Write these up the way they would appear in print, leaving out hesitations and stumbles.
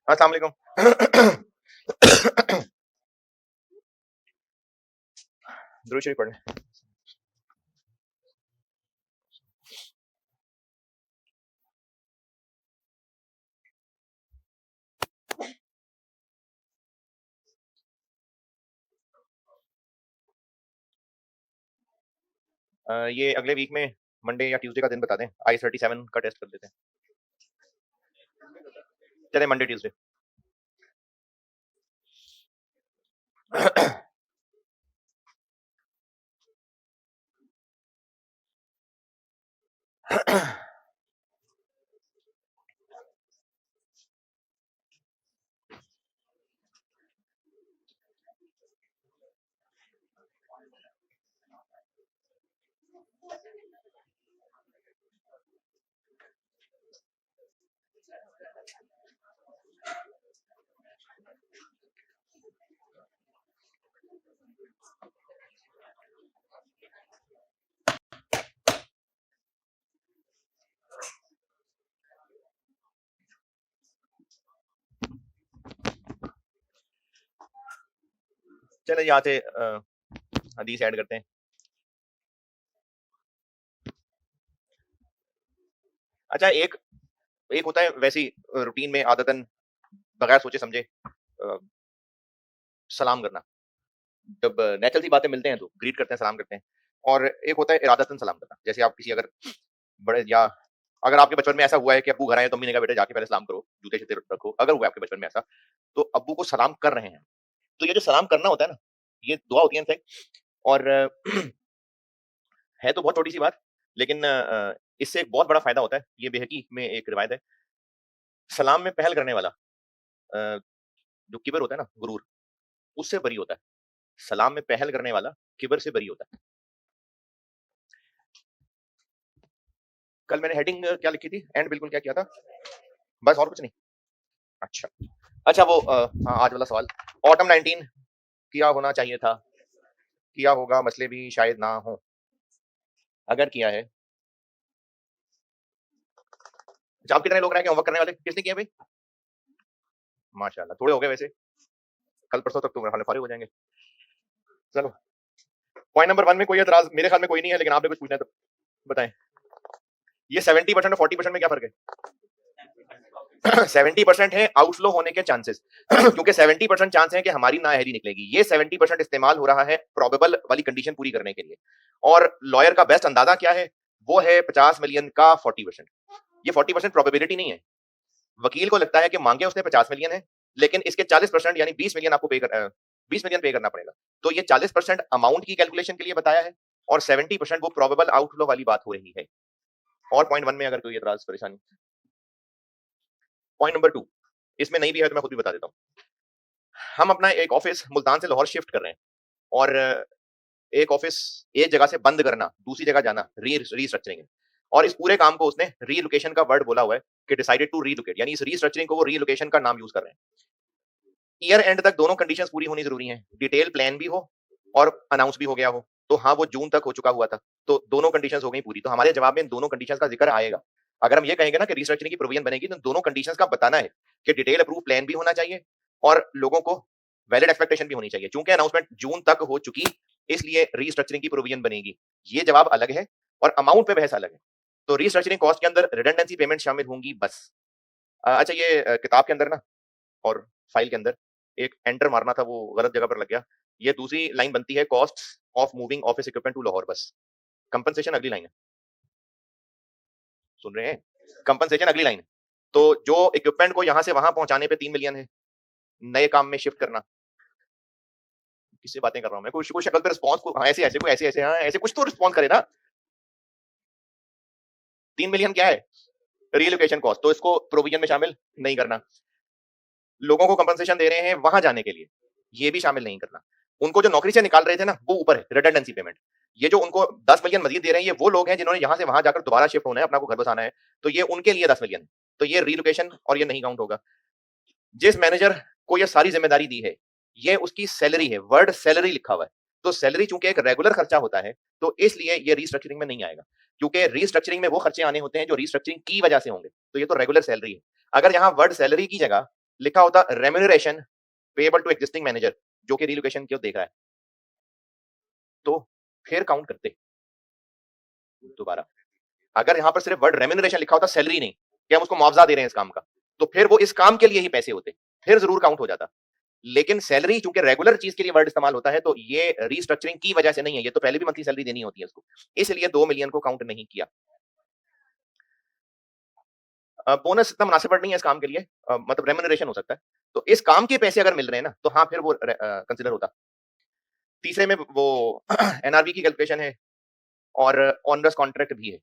अस्सलाम वालेकुम। दुरूद शरीफ पढ़ लें। ये अगले वीक में मंडे या ट्यूसडे का दिन बता दें, I-37 का टेस्ट कर देते हैं। चले मंडे ट्यूसडे। चले यहाँ से हदीस ऐड करते हैं। अच्छा, एक एक होता है वैसी रूटीन में आदतन बगैर सोचे समझे सलाम करना। जब नेचुरल सी बातें मिलते हैं तो ग्रीट करते हैं, सलाम करते हैं। और एक होता है इरादतन सलाम करना। जैसे आप किसी अगर बड़े या अगर आपके बचपन में ऐसा हुआ है कि अब्बू घर आए तो अम्मी ने कहा बेटा जाके पहले सलाम करो, जूते शूते रखो, अगर हुआ है आपके बचपन में ऐसा, तो अब्बू को सलाम कर रहे हैं, तो ये जो सलाम करना होता है ना, ये दुआ होती है इनफैक्ट। और है तो बहुत छोटी सी बात, लेकिन इससे एक बहुत बड़ा फायदा होता है। ये बेहकी में एक रिवायत है, सलाम में पहल करने वाला जो किबर होता है ना, गुरूर, उससे बरी होता है। सलाम में पहल करने वाला किबर से बरी होता है। कल मैंने हेडिंग क्या लिखी थी, एंड बिल्कुल क्या किया था, बस और कुछ नहीं। अच्छा अच्छा, वो हाँ, आज वाला सवाल, ऑटम 19 किया होना चाहिए था, किया होगा, मसले भी शायद ना हो। अगर किया है, अच्छा, आप कितने लोग रह गए होमवर्क करने वाले, किसने किया भाई? माशाल्लाह, थोड़े हो गए वैसे, कल परसों तक तो मेरे ख्याल में फारिग हो जाएंगे। चलो, पॉइंट नंबर 1 में कोई एतराज मेरे ख्याल में कोई नहीं है, लेकिन आपने कुछ पूछना है तो बताएं। ये 70% और 40% में क्या फर्क है? 70% है आउटफ्लो होने के चांसेस, क्योंकि 70% चांस है कि हमारी नाअहली निकलेगी। ये 70% इस्तेमाल हो रहा है प्रोबेबल वाली कंडीशन पूरी करने के लिए। और लॉयर का बेस्ट अंदाजा क्या है? वो है 50 मिलियन का 40%। ये 40% प्रोबेबिलिटी नहीं है। वकील को लगता है कि मांगे उसने 50 मिलियन है, लेकिन इसके 40% यानी 20 मिलियन आपको 20 मिलियन पे करना पड़ेगा। तो ये 40% अमाउंट की कैलकुलेशन के लिए बताया है, और 70% वो प्रोबेबल आउटफ्लो वाली बात हो रही है। और पॉइंट 1 में अगर कोई एतराज परेशानी। पॉइंट नंबर 2, इसमें नहीं भी है तो मैं खुद भी बता देता हूँ। हम अपना एक ऑफिस मुल्तान से लाहौर शिफ्ट कर रहे हैं, और एक ऑफिस एक जगह से बंद करना, दूसरी जगह जाना, रीस्ट्रक्चरिंग। और इस पूरे काम को उसने रीलोकेशन का वर्ड बोला हुआ है कि डिसाइडेड टू रीलोकेट, यानी इस रीस्ट्रक्चरिंग को वो रीलोकेशन का नाम यूज कर रहे हैं। ईयर एंड तक दोनों कंडीशंस पूरी होनी जरूरी है, डिटेल प्लान भी हो और अनाउंस भी हो गया हो। तो हाँ, वो जून तक हो चुका हुआ था, तो दोनों कंडीशंस हो गई पूरी। तो हमारे जवाब में इन दोनों कंडीशंस का जिक्र आएगा। अगर हम ये कहेंगे ना कि रीस्ट्रक्चरिंग की प्रोविजन बनेगी, तो दोनों कंडीशंस का बताना है कि डिटेल अप्रूव प्लान भी होना चाहिए और लोगों को वैलिड एक्सपेक्टेशन भी होनी चाहिए। चूंकि अनाउंसमेंट जून तक हो चुकी, इसलिए रीस्ट्रक्चरिंग की प्रोविजन बनेगी। ये जवाब अलग है और अमाउंट पे बहस अलग है। तो रीस्ट्रक्चरिंग कॉस्ट के अंदर रिडंडेंसी पेमेंट शामिल होंगी बस। अच्छा, ये किताब के अंदर ना और फाइल के अंदर एक एंटर मारना था, वो गलत जगह पर लग गया। ये दूसरी लाइन बनती है, cost of moving office equipment to Lahore. बस कंपनसेशन अगली लाइन है, सुन रहे हैं? कंपनसेशन अगली लाइन है। तो जो इक्विपमेंट को यहां से वहां पहुंचाने पे 3 मिलियन है, नए काम में शिफ्ट करना, किससे बातें कर रहा हूं मैं? कुछ कुछ शक्ल पे रिस्पॉन्स को, हाँ, ऐसे ऐसे कोई ऐसे ऐसे, हाँ ऐसे कुछ तो रिस्पॉन्स करे ना। 3 मिलियन क्या है? रीलोकेशन कॉस्ट, तो इसको प्रोविजन में शामिल नहीं करना। लोगों को कंपनसेशन दे रहे हैं वहां जाने के लिए, ये भी शामिल नहीं करना। उनको जो नौकरी से निकाल रहे थे ना, वो ऊपर है रिडंडेंसी पेमेंट। ये जो उनको 10 मिलियन मजीद दे रहे हैं, ये वो लोग हैं जिन्होंने यहां से वहां जाकर दोबारा शिफ्ट होना है, अपना को घर बसाना है, तो ये उनके लिए 10 मिलियन। तो ये रीलोकेशन और ये नहीं काउंट होगा। जिस मैनेजर को ये सारी जिम्मेदारी दी है, ये उसकी सैलरी है, वर्ड सैलरी लिखा हुआ है। तो सैलरी चूंकि एक रेगुलर खर्चा होता है, तो इसलिए ये रीस्ट्रक्चरिंग में नहीं आएगा, क्योंकि रीस्ट्रक्चरिंग में वो खर्चे आने होते हैं जो रीस्ट्रक्चरिंग की वजह से होंगे। तो ये तो रेगुलर सैलरी है। अगर यहाँ वर्ड सैलरी की जगह लिखा होता remuneration payable to existing manager जो कि रिलोकेशन क्यों देख रहा है, तो फिर काउंट करते दोबारा। अगर यहाँ पर सिर्फ वर्ड रेम्यूनरेशन लिखा होता, सैलरी नहीं कि हम उसको मुआवजा दे रहे हैं इस काम का, तो फिर वो इस काम के लिए ही पैसे होते, फिर जरूर काउंट हो जाता। लेकिन सैलरी चूंकि रेगुलर चीज के लिए वर्ड इस्तेमाल होता है, तो ये रीस्ट्रक्चरिंग की वजह से नहीं है, ये तो पहले भी मंथली सैलरी देनी होती है उसको, इसलिए 2 मिलियन को काउंट नहीं किया। बोनस इतना मुनासिब वर्ड नहीं है इस काम के लिए, मतलब रेम्यूनरेशन हो सकता है। तो इस काम के पैसे अगर मिल रहे हैं ना, तो हाँ फिर वो कंसिडर होता। तीसरे में वो एनआरवी की कैलकुलेशन है और ऑनरस कॉन्ट्रैक्ट भी है।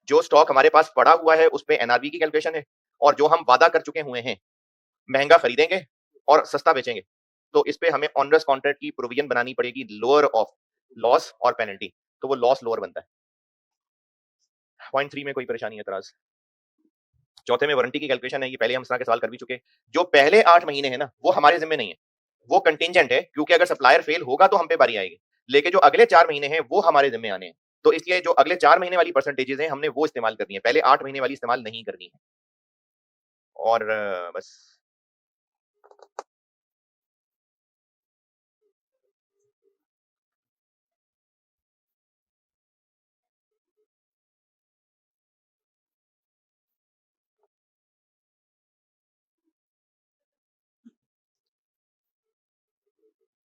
जो स्टॉक हमारे पास पड़ा हुआ है उस पे एनआरवी की कैलकुलेशन है, और जो हम वादा कर चुके हुए हैं महंगा खरीदेंगे और सस्ता बेचेंगे, तो इस पे हमें ऑनरस कॉन्ट्रैक्ट की प्रोविजन बनानी पड़ेगी, लोअर ऑफ लॉस और पेनल्टी, तो वो लॉस लोअर बनता है। पॉइंट 3 में कोई परेशानी है तराज? चौथे में वारंटी की कैलकुलेशन है, ये पहले हम इस तरह के सवाल कर भी चुके। जो पहले 8 महीने हैं ना, वो हमारे जिम्मे नहीं है, वो कंटिंजेंट है, क्योंकि अगर सप्लायर फेल होगा तो हम पे बारी आएगी। लेकिन जो अगले 4 महीने हैं वो हमारे जिम्मे आने हैं, तो इसलिए जो अगले 4 महीने वाली परसेंटेजेस हैं हमने वो इस्तेमाल करनी है, पहले 8 महीने वाली इस्तेमाल नहीं करनी है। और बस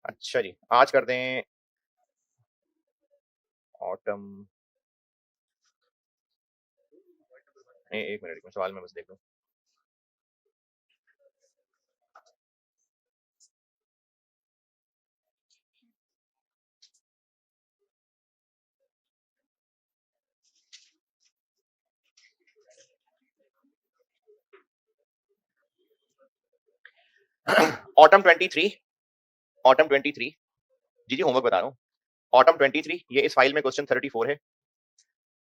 अच्छा जी, आज कर दें ऑटम। एक मिनट में सवाल में बस देख लूं। ऑटम 23, ऑटम 23 जी होमवर्क बता रहा हूँ। ऑटम 23 ये इस फाइल में क्वेश्चन 34 है,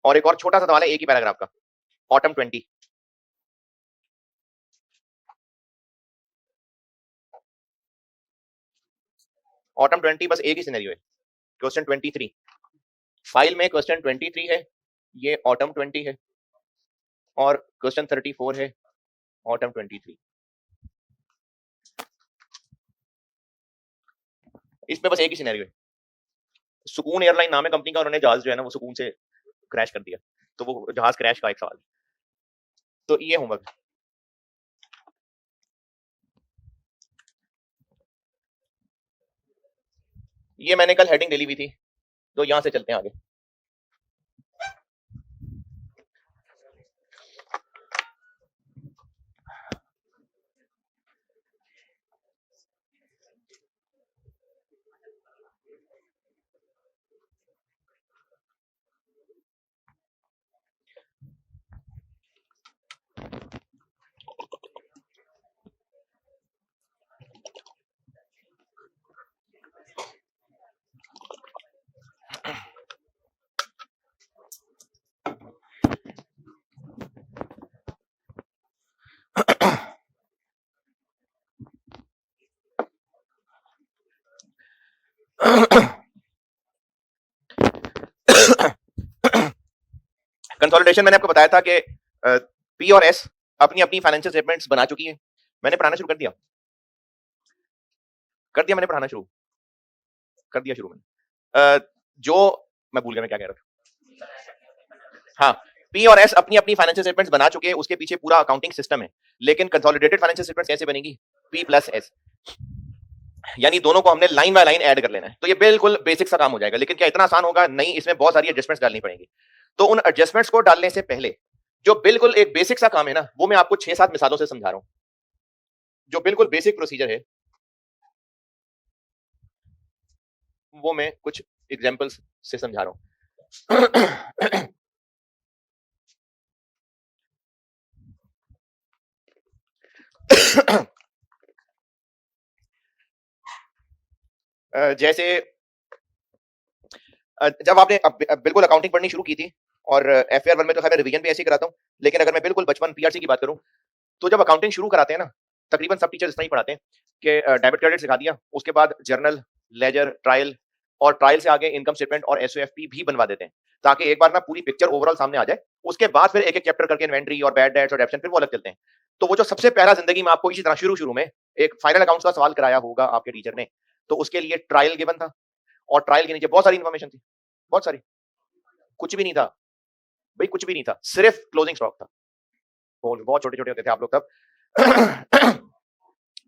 और एक और छोटा सा सवाल है एक ही पैराग्राफ का। ऑटम 20, ऑटम 20 बस एक ही सिनेरियो है, क्वेश्चन 23 फाइल में क्वेश्चन 23 है, ये ऑटम 20 है, और क्वेश्चन 34 है ऑटम 23। इसमें बस एक ही सिनेरियो है। सुकून एयरलाइन नाम है कंपनी का, उन्होंने जहाज जो है ना वो सुकून से क्रैश कर दिया, तो वो जहाज क्रैश का एक सवाल। तो ये होमवर्क। ये मैंने कल हेडिंग ले ली हुई थी, तो यहां से चलते हैं आगे। कंसोलिडेशन मैंने आपको बताया था कि पी और एस अपनी अपनी फाइनेंशियल स्टेटमेंट्स बना चुकी है। मैंने पढ़ाना शुरू कर दिया मैंने पढ़ाना शुरू कर दिया शुरू मैंने। जो मैं भूल गया मैं क्या कह रहा था। हाँ, पी और एस अपनी अपनी फाइनेंशियल स्टेटमेंट्स बना चुके हैं, उसके पीछे पूरा अकाउंटिंग सिस्टम है। लेकिन कंसोलिडेटेड फाइनेंशियल स्टेटमेंट्स कैसे बनेगी? पी प्लस एस, यानी दोनों को हमने लाइन बाय लाइन ऐड कर लेना है। तो ये बिल्कुल बेसिक सा काम हो जाएगा, लेकिन क्या इतना आसान होगा? नहीं, इसमें बहुत सारी एडजस्टमेंट्स डालनी पड़ेंगी। तो उन एडजस्टमेंट्स को डालने से पहले जो बिल्कुल एक बेसिक सा काम है ना, वो मैं आपको 6-7 मिसालों से समझा रहा हूं। जो बिल्कुल बेसिक प्रोसीजर है वो मैं कुछ एग्जांपल्स से समझा रहा हूं। जैसे जब आपने बिल्कुल अकाउंटिंग पढ़नी शुरू की थी, और एफएआर 1 में तो खैर रिवीजन भी ऐसे ही कराता हूं, लेकिन अगर मैं बिल्कुल बचपन पीआरसी की बात करूं, तो जब अकाउंटिंग शुरू कराते हैं ना, तकरीबन सब टीचर्स इतना ही पढ़ाते हैं कि डेबिट क्रेडिट सिखा दिया, उसके बाद जर्नल, लेजर, ट्रायल, और ट्रायल से आगे इनकम स्टेटमेंट और एसओएफपी भी बनवा देते हैं, ताकि एक बार ना पूरी पिक्चर ओवरऑल सामने आ जाए। उसके बाद फिर एक एक चैप्टर करके इन्वेंट्री और बैड डेट्स और डेब्ट्स फिर वो अलग चलते हैं। तो वो जो सबसे पहला जिंदगी में आपको इसी तरह शुरू शुरू में एक फाइनल अकाउंट्स का सवाल कराया होगा आपके टीचर ने, तो उसके लिए ट्रायल गिवन था और ट्रायल के नीचे बहुत सारी इंफॉर्मेशन थी, बहुत सारी। कुछ भी नहीं था भाई, कुछ भी नहीं था, सिर्फ क्लोजिंग स्टॉक था। बहुत छोटे छोटे होते थे आप लोग तब।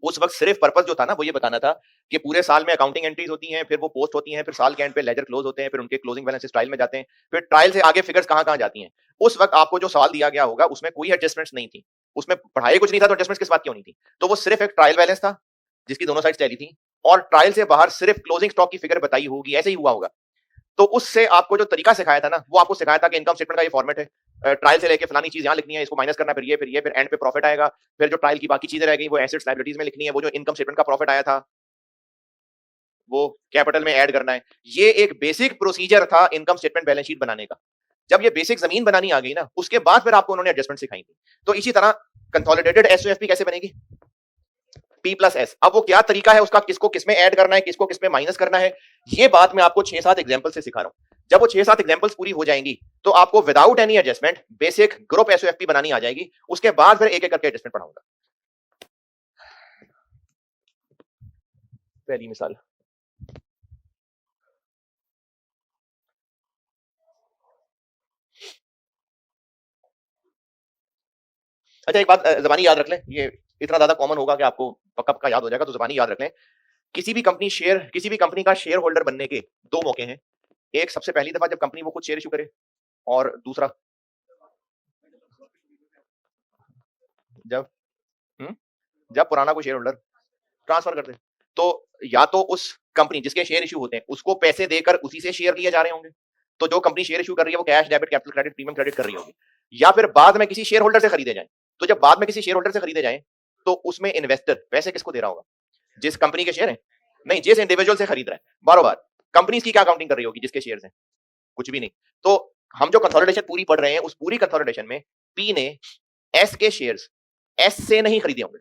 उस वक्त सिर्फ पर्पस जो था ना वो ये बताना था कि पूरे साल में अकाउंटिंग एंट्रीज होती हैं, फिर वो पोस्ट होती हैं, फिर साल के एंड पे लेजर क्लोज होते हैं, फिर उनके क्लोजिंग बैलेंसेस ट्रायल में जाते हैं, फिर ट्रायल से आगे फिगर्स कहां कहां जाती हैं। उस वक्त आपको जो सवाल दिया गया होगा उसमें कोई एडजस्टमेंट्स नहीं थी, उसमें पढ़ाई कुछ नहीं था, तो एडजस्टमेंट्स किस बात की होनी थी। तो वो सिर्फ एक ट्रायल बैलेंस था जिसकी दोनों साइड टैली थी, और ट्रायल से बाहर सिर्फ क्लोजिंग स्टॉक की फिगर बताई होगी, ऐसे ही हुआ होगा। तो उससे आपको जो तरीका सिखाया था ना, वो आपको सिखाया था कि इनकम स्टेटमेंट का ये फॉर्मेट है, ट्रायल से लेके फलानी चीज यहाँ लिखनी है, इसको माइनस करना, फिर एंड पे प्रॉफिट आएगा, फिर जो ट्रायल की बाकी चीजें रह गई वो एसेट्स लायबिलिटीज में लिखनी है, वो जो इनकम स्टेटमेंट का प्रॉफिट आया था वो कैपिटल में ऐड करना है। ये एक बेसिक प्रोसीजर था इनकम स्टेटमेंट बैलेंस शीट बनाने का। जब ये बेसिक जमीन बनानी आ गई ना, उसके बाद फिर आपको उन्होंने एडजस्टमेंट सिखाई थी। तो इसी तरह कंसोलिडेटेड एसओएफपी कैसे बनेगी, P+S। अब वो क्या तरीका है उसका, किसको किसमें ऐड करना है, किसको किसमें माइनस करना है, ये बात मैं आपको 6-7 एग्जांपल से सिखा रहा हूं। जब वो 6-7 एग्जांपल्स पूरी हो जाएंगी तो आपको without any adjustment basic group SOFP बनानी आ जाएगी। उसके बाद फिर एक एक करके एडजस्टमेंट पढ़ाऊंगा। पहली मिसाल, अच्छा एक बात जबानी याद रख लें, ये इतना ज्यादा कॉमन होगा कि आपको पक्का पक्का याद हो जाएगा, तो जबानी याद रख लें। किसी भी कंपनी का शेयर होल्डर बनने के दो मौके हैं। एक सबसे पहली दफा जब कंपनी वो खुद शेयर इशू करे, और दूसरा जब जब पुराना कोई शेयर होल्डर ट्रांसफर कर दे। तो या तो उस कंपनी जिसके शेयर इशू होते हैं उसको पैसे देकर उसी से शेयर लिए जा रहे होंगे, तो जो कंपनी शेयर इशू कर रही है वो cash, debit, capital credit, premium credit कर रही होगी, या फिर बाद में किसी शेयर होल्डर से खरीदे जाए। तो जब बाद में किसी शेयर होल्डर से खरीदे जाए तो उसमें इन्वेस्टर पैसे किसको दे रहा होगा, जिस कंपनी के शेयर है, नहीं, जिस इंडिविजुअल से खरीद रहा है। बारोबार कंपनी की क्या काउंटिंग कर रही होगी जिसके शेयर हैं, कुछ भी नहीं। तो हम जो कंसोलिडेशन पूरी पढ़ रहे हैं, उस पूरी कंसोलिडेशन में पी ने एस के शेयर्स एस से नहीं खरीदे होंगे,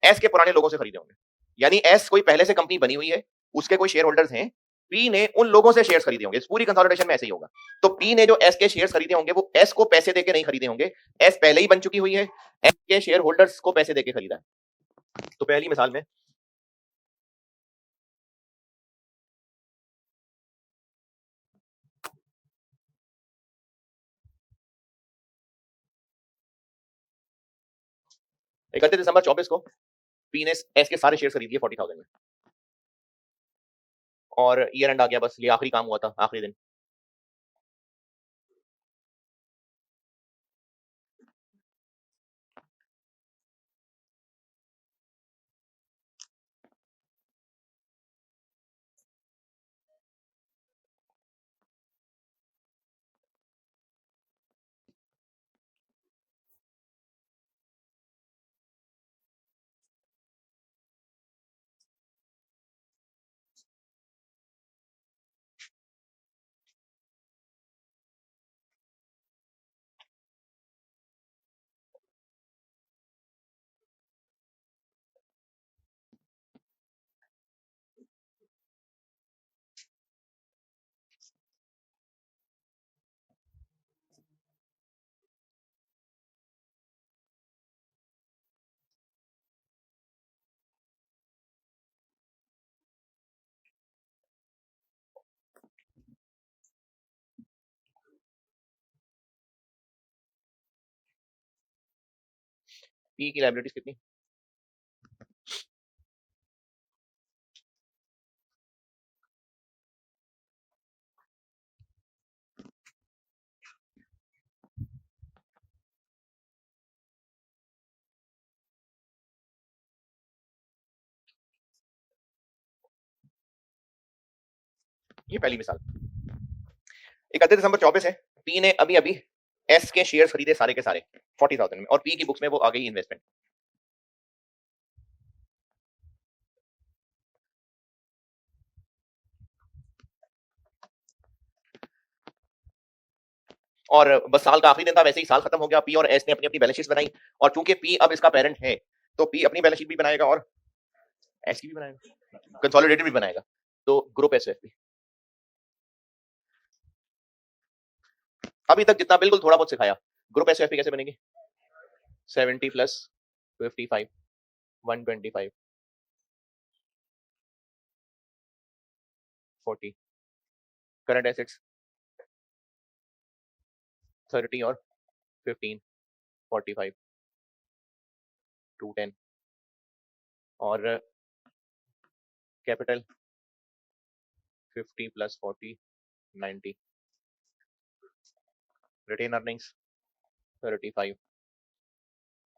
एस के पुराने लोगों से खरीदे होंगे। यानी एस कोई पहले से कंपनी बनी हुई है, उसके कोई शेयर होल्डर्स हैं, पी ने उन लोगों से शेयर्स खरीदे होंगे। इस पूरी कंसोलिडेशन में ऐसे ही होगा। तो पी ने जो एस के शेयर्स खरीदे होंगे वो एस को पैसे देके नहीं खरीदे होंगे, एस पहले ही बन चुकी हुई है, एस के शेयर होल्डर्स को पैसे देके खरीदा है। तो पहली मिसाल में इकतीस दिसंबर 24 को पी ने एस के सारे शेयर खरीद लिए 40,000 में, और ईयर एंड आ गया, बस ये आखिरी काम हुआ था, आखिरी दिन। पी की लाइबिलिटीज कितनी, ये पहली मिसाल। 31 दिसंबर 24 है, पी ने अभी अभी एस के शेयर्स खरीदे सारे के सारे 40,000 में, और पी की बुक्स में वो आ गई इन्वेस्टमेंट। और बस साल का आखिरी दिन था, वैसे ही साल खत्म हो गया, पी और एस ने अपनी अपनी बैलेंस शीट बनाई, और चूंकि पी अब इसका पेरेंट है तो पी अपनी बैलेंस शीट भी बनाएगा और एस की भी बनाएगा, कंसोलिडेटेड भी बनाएगा। तो ग्रुप एसओएफपी। अभी तक जितना बिल्कुल थोड़ा बहुत सिखाया, ग्रुप एसओएफपी कैसे बनेगी, 70 प्लस 55, 125, 40, करंट एसेट्स 30 और 15, 45, 210 और capital 50 plus 40, 90, retained earnings 35,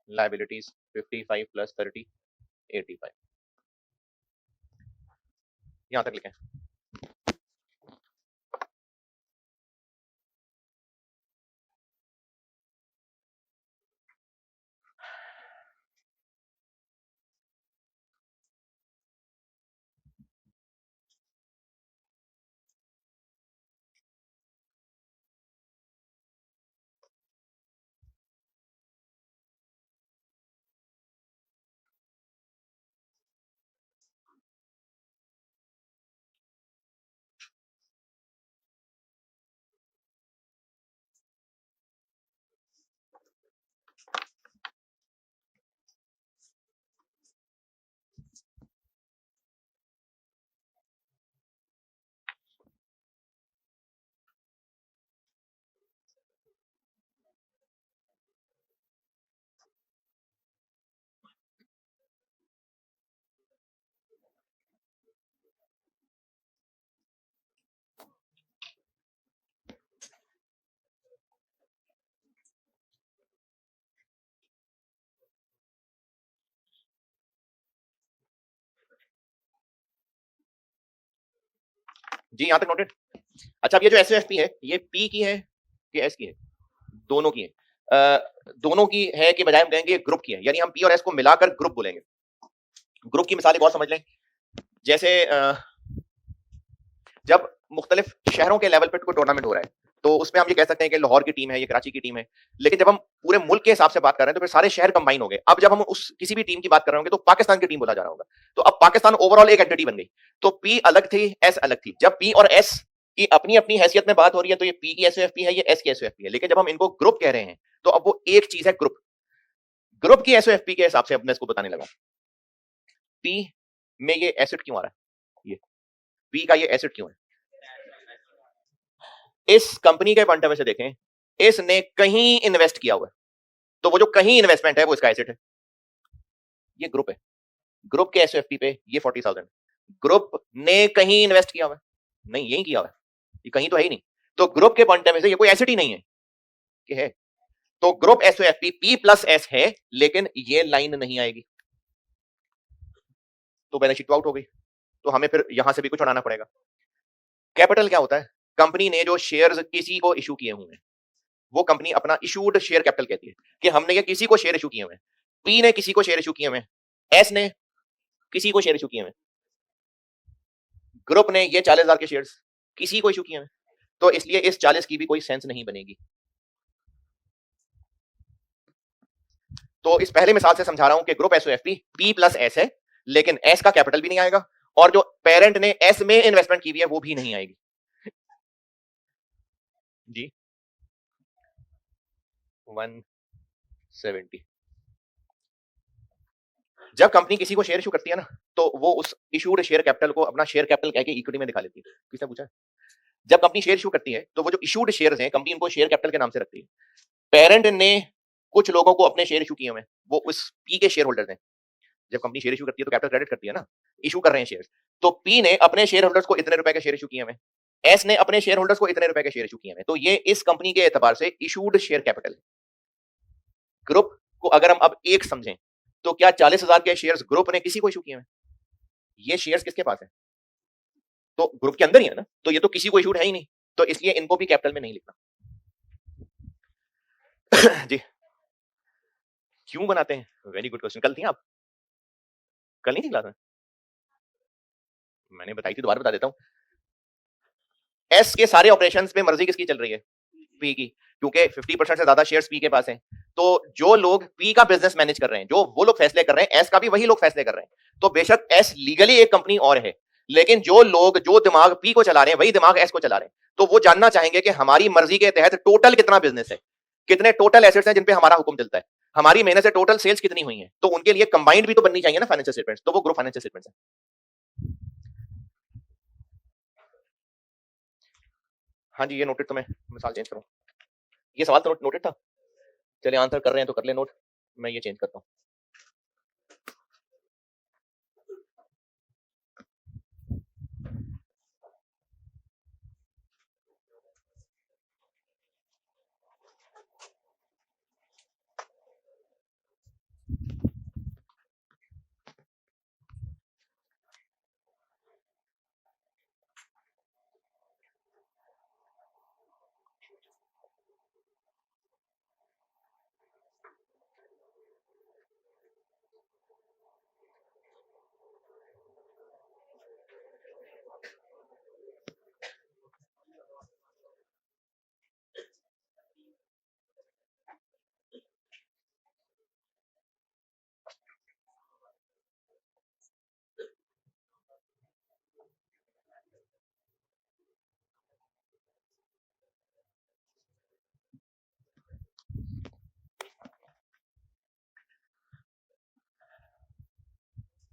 liabilities 55 plus 30, 85. यहां तक लिखें। जी यहां तक नोटेड। अच्छा अब ये जो एसओएफपी है ये पी की है कि एस की है? दोनों की है। दोनों की है कि बजाय हम कहेंगे ग्रुप की है, यानी हम पी और एस को मिलाकर ग्रुप बोलेंगे। ग्रुप की मिसाल एक और समझ लें, जैसे जब मुख्तलिफ शहरों के लेवल पर कोई टूर्नामेंट हो रहा है तो उसमें हम ये कह सकते हैं कि लाहौर की टीम है, ये कराची की टीम है, लेकिन जब हम पूरे मुल्क के हिसाब से बात कर रहे हैं तो फिर सारे शहर कंबाइन हो गए। अब जब हम उस किसी भी टीम की बात कर रहे होंगे तो पाकिस्तान की टीम बोला जा रहा होगा, तो अब पाकिस्तान ओवरऑल एक एंटिटी बन गई। तो पी अलग थी, एस अलग थी। जब पी और एस की अपनी अपनी हैसियत में बात हो रही है तो ये पी की एसओएफपी है, ये एस की एसओएफपी है, लेकिन जब हम इनको ग्रुप कह रहे हैं तो अब वो एक चीज है ग्रुप। ग्रुप की एसओएफपी के हिसाब से अब मैं इसको बताने लगा। पी में ये एसिड क्यों आ रहा है, ये पी का ये एसिड क्यों है? इस कंपनी के पॉइंट ऑफ व्यू से देखें, इसने कहीं इन्वेस्ट किया हुआ है, तो वो जो कहीं इन्वेस्टमेंट है वो इसका एसेट है। ये ग्रुप है, ग्रुप के एसओएफपी पे ये 40,000 ग्रुप ने कहीं इन्वेस्ट किया हुआ है? नहीं, यही किया हुआ है, ये कहीं तो है ही नहीं। तो ग्रुप के पॉइंट ऑफ व्यू से ये कोई एसेट ही नहीं है कि है। तो ग्रुप एसओएफपी पी प्लस एस है, लेकिन ये लाइन नहीं आएगी, तो बैलेंस शीट आउट हो गई। तो हमें फिर यहां से भी कुछ उड़ाना पड़ेगा। कैपिटल क्या होता है? कंपनी ने जो शेयर्स किसी को इशू किए हुए हैं वो कंपनी अपना इशूड शेयर कैपिटल कहती है कि हमने ये किसी को शेयर इशू किए हुए हैं। पी ने किसी को शेयर इशू किए हुए हैं, एस ने किसी को शेयर इशू किए हुए हैं, ग्रुप ने ये 40,000 के शेयर्स किसी को इशू किए हुए हैं, तो इसलिए इस 40 की भी कोई सेंस नहीं बनेगी। तो इस पहले मिसाल से समझा रहा हूं कि ग्रुप एसओएफपी पी प्लस एस है, लेकिन एस का कैपिटल भी नहीं आएगा और जो पेरेंट ने एस में इन्वेस्टमेंट की हुई है वो भी नहीं आएगी। जी 170। जब कंपनी किसी को शेयर इशू करती है ना तो वो उस इशूड शेयर कैपिटल को अपना शेयर कैपिटल कह के इक्विटी में दिखा लेती है। किसने पूछा? जब कंपनी शेयर इशू करती है तो वो जो इशूड शेयर्स हैं कंपनी उनको शेयर कैपिटल के नाम से रखती है। पेरेंट ने कुछ लोगों को अपने शेयर इशू किए हुए हैं, वो उस पी के शेयर होल्डर्स हैं। जब कंपनी शेयर इशू करती है तो कैपिटल क्रेडिट करती है ना, इशू कर रहे हैं शेयर। तो पी ने अपने शेयर होल्डर्स को इतने रुपए के शेयर इशू किए हुए, एस ने अपने शेयर होल्डर्स को इतने रुपए के शेयर इशू किए हुए, तो ये इस कंपनी के एतबार से इशूड शेयर कैपिटल है। ग्रुप को अगर हम अब एक समझें तो क्या 40,000 के शेयर्स ग्रुप ने किसी को इशू किए हैं? ये शेयर्स किसके पास है? तो ग्रुप के अंदर ही है ना, तो ये तो किसी को इशूड है ही नहीं, तो इसलिए इनको भी कैपिटल में नहीं लिखना। जी क्यों बनाते हैं? Very good question. कल थी आप? कल नहीं थी क्लास में? मैंने बताई थी, दोबारा बता देता हूं। एस के सारे ऑपरेशंस में मर्जी किसकी चल रही है? पी की, क्योंकि 50% से ज्यादा शेयर्स पी के पास हैं। तो जो लोग पी का बिजनेस मैनेज कर रहे हैं, जो वो लोग फैसले कर रहे हैं, एस का भी वही लोग फैसले कर रहे हैं। तो बेशक एस लीगली एक कंपनी और है, लेकिन जो लोग जो दिमाग पी को चला रहे हैं वही दिमाग एस को चला रहे हैं। तो वो जानना चाहेंगे कि हमारी मर्जी के तहत टोटल कितना बिजनेस है, कितने टोटल एसेट्स हैं जिन पे हमारा हुक्म चलता है। हमारी मेहनत से टोटल सेल्स कितनी हुई है, तो उनके लिए कंबाइंड भी तो बननी चाहिए ना फाइनेंशियल स्टेटमेंट्स, तो वो ग्रुप फाइनेंशियल स्टेटमेंट्स है। हाँ जी, ये नोटेड, तो मैं मिसाल चेंज करूँ, ये सवाल तो नोटेड था, चलिए आंसर कर रहे हैं तो कर ले नोट, मैं ये चेंज करता हूँ।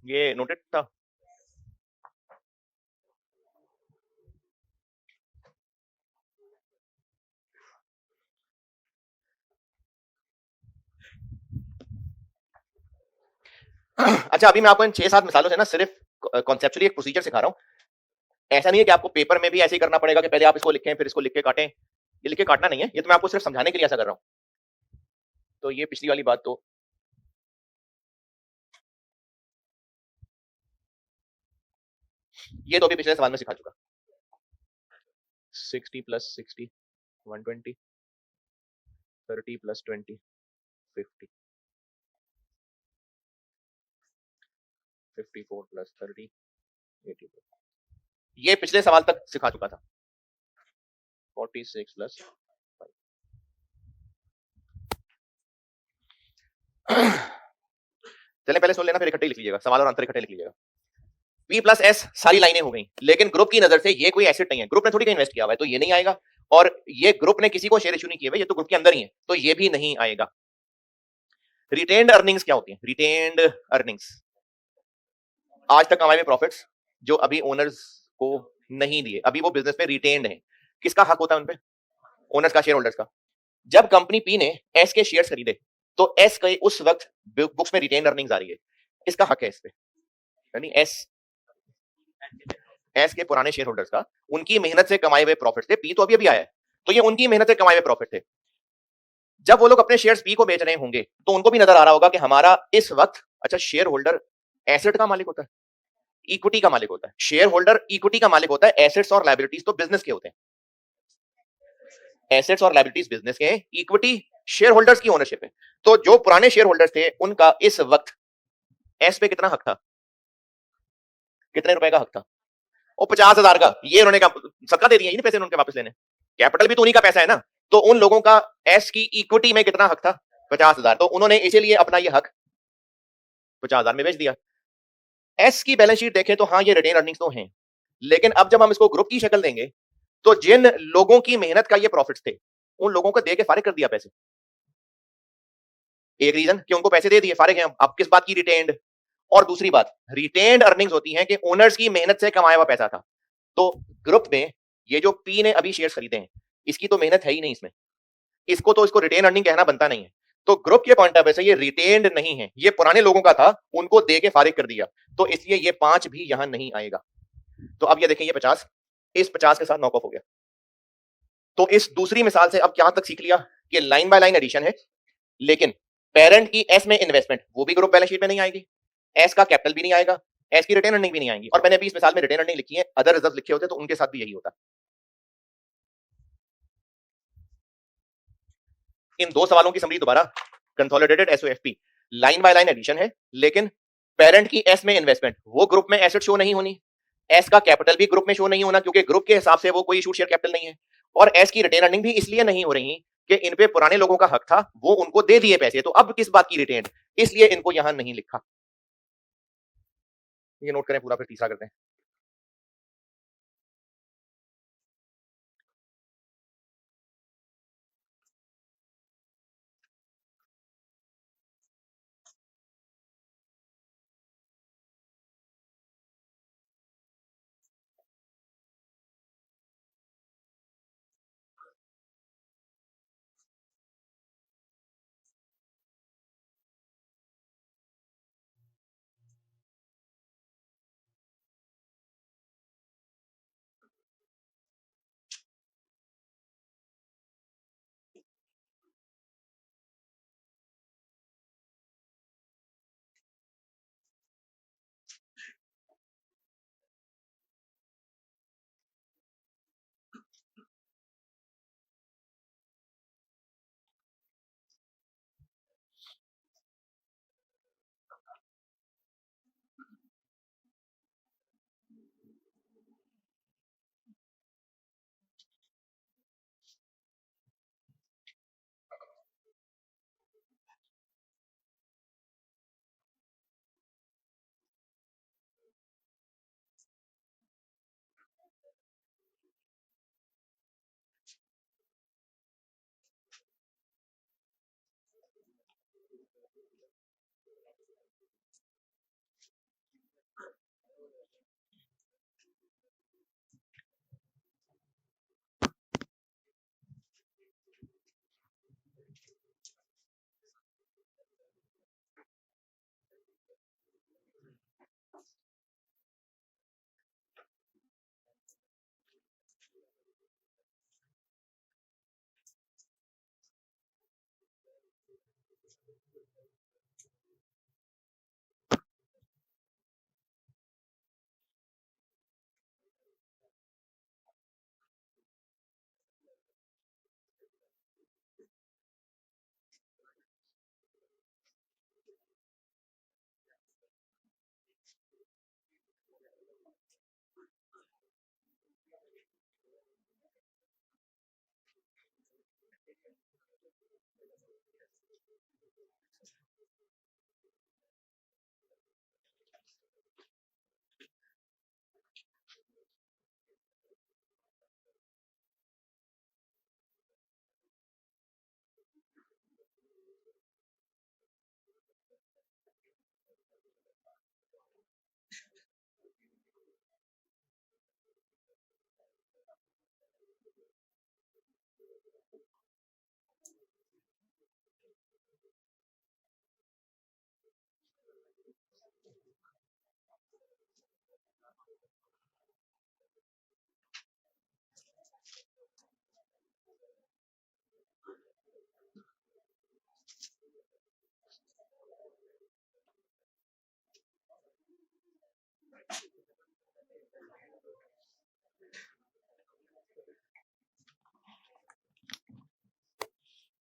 ये नोटेड था। अच्छा, अभी मैं आपको इन 6-7 मिसालों से ना सिर्फ कॉन्सेप्चुअली एक प्रोसीजर सिखा रहा हूं। ऐसा नहीं है कि आपको पेपर में भी ऐसे ही करना पड़ेगा कि पहले आप इसको लिखें फिर इसको लिख के काटें। ये लिख के काटना नहीं है, ये तो मैं आपको सिर्फ समझाने के लिए ऐसा कर रहा हूं। तो ये पिछली वाली बात, तो ये तो अभी पिछले सवाल में सिखा चुका। 60 प्लस 60 120, 30 प्लस 20 50, 54 प्लस 30 80। ये पिछले सवाल तक सिखा चुका था। 46 प्लस 5। चलिए पहले सुन लेना, फिर इकट्ठे लिख लीजिएगा, सवाल और आंसर इकट्ठे लिख लीजिएगा। P प्लस एस सारी लाइनें हो गई, लेकिन ग्रुप की नजर से ये कोई एसेट नहीं है, ग्रुप ने थोड़ी इन्वेस्ट किया हुआ है, तो ये नहीं आएगा। और ये ग्रुप ने किसी को शेयर इशू नहीं किए हुए, ये तो ग्रुप के अंदर ही है, तो ये भी नहीं आएगा। रिटेन्ड अर्निंग्स क्या होती है? रिटेन्ड अर्निंग्स आज तक कमाए हुए प्रॉफिट्स जो अभी ओनर्स को नहीं दिए, अभी वो बिजनेस में रिटेन्ड है। किसका हक होता है उनपे? ओनर्स का, शेयर होल्डर्स का। जब कंपनी पी ने एस के शेयर्स खरीदे, तो एस के उस वक्त बुक्स में रिटेन अर्निंग्स आ रही है, इसका हक है इस पे। यानी एस के पुराने शेयर होल्डर्स का, उनकी मेहनत से कमाए हुए प्रॉफिट थे, पी तो अभी अभी आया है, तो ये उनकी मेहनत से कमाए हुए प्रॉफिट थे। जब वो लोग अपने शेयर्स पी को बेच रहे होंगे, तो उनको भी नजर आ रहा होगा कि हमारा इस वक्त, अच्छा शेयर होल्डर एसेट का मालिक होता है, इक्विटी का मालिक होता है। शेयर होल्डर इक्विटी का मालिक होता है, एसेट्स और लायबिलिटीज तो बिजनेस के होते हैं। एसेट्स और लायबिलिटीज बिजनेस के हैं, इक्विटी शेयर होल्डर्स की ओनरशिप है। तो जो पुराने शेयर होल्डर्स थे, उनका इस वक्त एस पे कितना हक था? कितने रुपए का हक था? और 50,000 का। ये उन्होंने सदका दे दिया, ये पैसे उनके वापस लेने, कैपिटल भी तो उन्हीं का पैसा है ना। तो उन लोगों का एस की इक्विटी में कितना हक था? 50,000। तो उन्होंने इसीलिए अपना ये हक 50,000 में बेच दिया। एस की बैलेंस शीट देखें तो हाँ, ये रिटेन अर्निंग्स तो हैं, लेकिन अब जब हम इसको ग्रुप की शक्ल देंगे, तो जिन लोगों की मेहनत का ये प्रॉफिट्स थे, उन लोगों को दे के फारिग कर दिया पैसे। एक रीजन कि उनको पैसे दे दिए, फारिग हैं अब किस बात की? रिटेन्ड। और दूसरी बात, रिटेन्ड अर्निंग्स होती हैं कि ओनर्स की मेहनत से कमाया हुआ पैसा था। तो ग्रुप में ये जो पी ने अभी शेयर्स खरीदे हैं, इसकी तो मेहनत है ही नहीं इसमें, इसको तो इसको रिटेन अर्निंग कहना बनता नहीं है। तो ग्रुप के पॉइंट ऑफ व्यू से ये रिटेन्ड नहीं है, ये पुराने लोगों का था, उनको दे के फारिग कर दिया, तो इसलिए ये 5 भी यहां नहीं आएगा। तो अब ये देखें, ये 50 इस 50 के साथ नॉक ऑफ हो गया। तो इस दूसरी मिसाल से अब क्या तक सीख लिया कि लाइन बाय लाइन एडिशन है, लेकिन पेरेंट की एस में इन्वेस्टमेंट वो भी ग्रुप बैलेंस शीट में नहीं आएगी, एस का कैपिटल भी नहीं आएगा, एस की रिटेन अर्निंग भी नहीं आएगी। और मैंने अभी इस मिसाल में रिटेन अर्निंग लिखी है, अदर रिजर्व लिखे होते तो उनके साथ भी यही होता। इन दो सवालों की समरी दोबारा, consolidated SOFP line by line addition है, लेकिन पेरेंट की एस में इन्वेस्टमेंट वो ग्रुप में एसेट शो नहीं होनी, एस का कैपिटल भी ग्रुप में शो नहीं होना, क्योंकि ग्रुप के हिसाब से वो कोई इशू शेयर कैपिटल नहीं है। और एस की रिटेन अर्निंग भी इसलिए नहीं हो रही कि इन पे पुराने लोगों का हक था, वो उनको दे दिए पैसे, तो अब किस बात की रिटेन, इसलिए इनको यहां नहीं लिखा। ये नोट करें पूरा, फिर तीसरा करते हैं।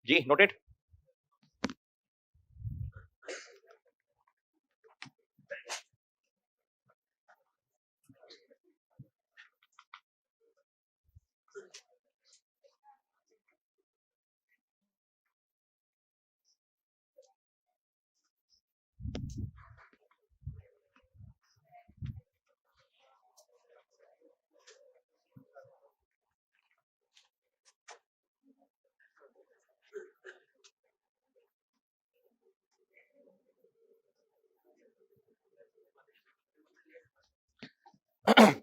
जी नोटेड।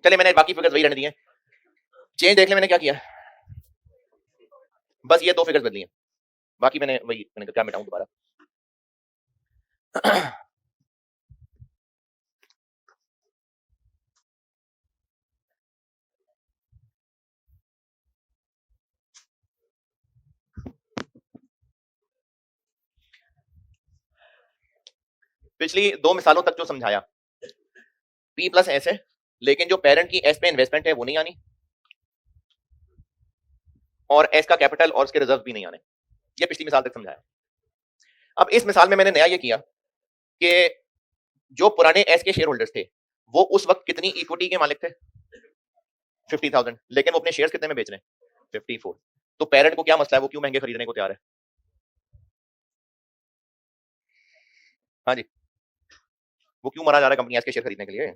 चलिए मैंने बाकी फिगर्स वही रहने दिए। चेंज देख ले मैंने क्या किया, बस ये 2 फिगर्स बदली हैं, बाकी मैंने वही मैंने क्या मिटाऊं दोबारा। पिछली 2 मिसालों तक जो समझाया, P प्लस S है, लेकिन जो पेरेंट की S पे इन्वेस्टमेंट है वो नहीं आनी, और S का कैपिटल और उसके रिजर्व भी नहीं आने। ये पिछली मिसाल तक समझाया। अब इस मिसाल में मैंने नया ये किया कि जो पुराने S के शेयर होल्डर्स थे वो उस वक्त कितनी इक्विटी के मालिक थे, 50,000, लेकिन वो अपने शेयर्स कितने में बेच रहे हैं, 54। तो पेरेंट को क्या मसला है, वो क्यों महंगे खरीदने को तैयार है? हाँ जी, वो क्यों मरा जा रहा है कंपनी एस के शेयर खरीदने के लिए?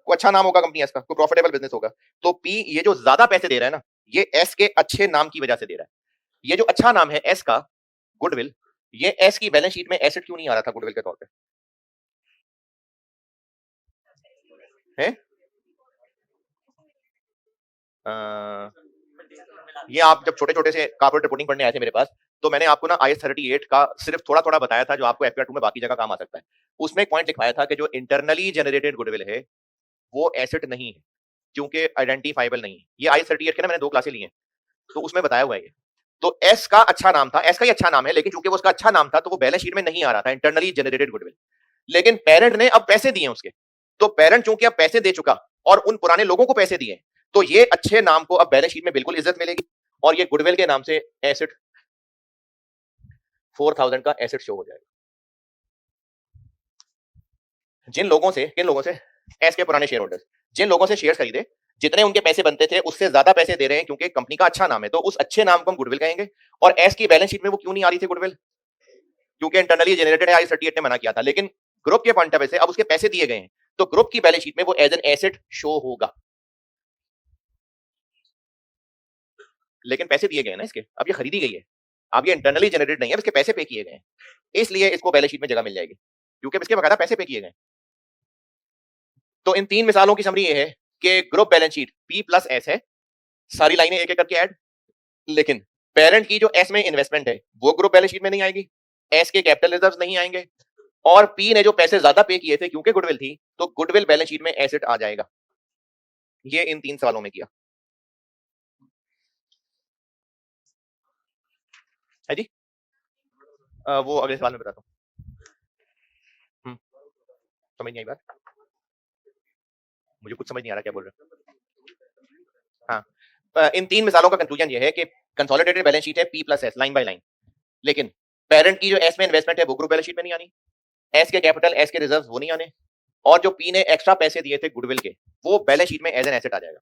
कोई अच्छा नाम होगा कंपनी एस का, कोई प्रॉफिटेबल बिजनेस होगा। तो पी ये जो ज्यादा पैसे दे रहा है ना, ये एस के अच्छे नाम की वजह से दे रहा है। ये जो अच्छा नाम है एस का, गुडविल, ये एस की बैलेंस शीट में एसेट क्यों नहीं आ रहा था गुडविल के तौर पे? है ये आप जब छोटे छोटे से कॉर्पोरेट रिपोर्टिंग पढ़ने आए थे मेरे पास, तो मैंने आपको ना IAS 38 का सिर्फ थोड़ा थोड़ा बताया था, जो आपको FPR 2 में बाकी जगह काम आ सकता है। उसमें एक पॉइंट लिखवाया था कि जो इंटरनली जनरेटेड गुडविल है वो एसेट नहीं है, क्योंकि आइडेंटिफाइबल नहीं है। ये IAS 38 के ना मैंने 2 क्लासें ली हैं, तो उसमें बताया हुआ है ये। तो एस का अच्छा नाम था, एस का ही अच्छा नाम है, लेकिन चूंकि वो उसका अच्छा नाम था तो वो बैलेंस शीट में नहीं आ रहा था, इंटरनली जनरेटेड गुडविल। लेकिन पेरेंट ने अब पैसे दिए उसके, तो पेरेंट चूंकि अब पैसे दे चुका और उन पुराने लोगों को पैसे दिए, तो ये अच्छे नाम को अब बैलेंस शीट में बिल्कुल इज्जत मिलेगी, और ये गुडविल के नाम से एसेट 4,000 का एसेट शो हो जाएगा। जिन लोगों से, किन लोगों से? एस के पुराने शेयर होल्डर्स, जिन लोगों से शेयर खरीदे, जितने उनके पैसे बनते थे उससे ज्यादा पैसे दे रहे हैं, क्योंकि कंपनी का अच्छा नाम है, तो उस अच्छे नाम को हम गुडविल कहेंगे। और एस की बैलेंस शीट में वो क्यों नहीं आ रही थी गुडविल? क्योंकि इंटरनली जनरेटेड है, IAS 38 ने मना किया था। लेकिन ग्रुप के पॉइंट ऑफ व्यू से अब उसके पैसे दिए गए हैं, तो ग्रुप की बैलेंस शीट में वो एज एन एसेट शो होगा। लेकिन पैसे दिए गए हैं ना इसके, अब ये खरीदी गई है, अब ये इंटरनली जनरेटेड नहीं है, इसके पैसे पे किए गए हैं, इसलिए इसको बैलेंस शीट में जगह मिल जाएगी, क्योंकि इसके बकायदा पैसे पे किए गए। तो इन 3 मिसालों की समरी ये है कि group balance sheet P plus S है, सारी लाइनें एक एक करके ऐड, लेकिन पेरेंट की जो S में इन्वेस्टमेंट है वो ग्रुप बैलेंस शीट में नहीं आएगी, S के कैपिटल रिजर्व्स नहीं आएंगे, और P ने जो पैसे ज्यादा पे किए थे क्योंकि गुडविल थी, तो गुडविल बैलेंस शीट में एसेट आ जाएगा। ये इन 3 सवालों में किया है जी। वो अगले सवाल में बताता हूँ। समझ नहीं आई बात, मुझे कुछ समझ नहीं आ रहा क्या बोल रहे हैं। हाँ, इन 3 मिसालों का कंक्लूजन ये है कि कंसोलिडेटेड बैलेंस शीट है P plus S line by line, लेकिन पेरेंट की जो S में इन्वेस्टमेंट है वो ग्रुप बैलेंस शीट में नहीं आनी, S के कैपिटल, S के रिजर्व वो नहीं आने, और जो P ने एक्स्ट्रा पैसे दिए थे गुडविल के, वो बैलेंस शीट में एज एन एसेट आ जाएगा।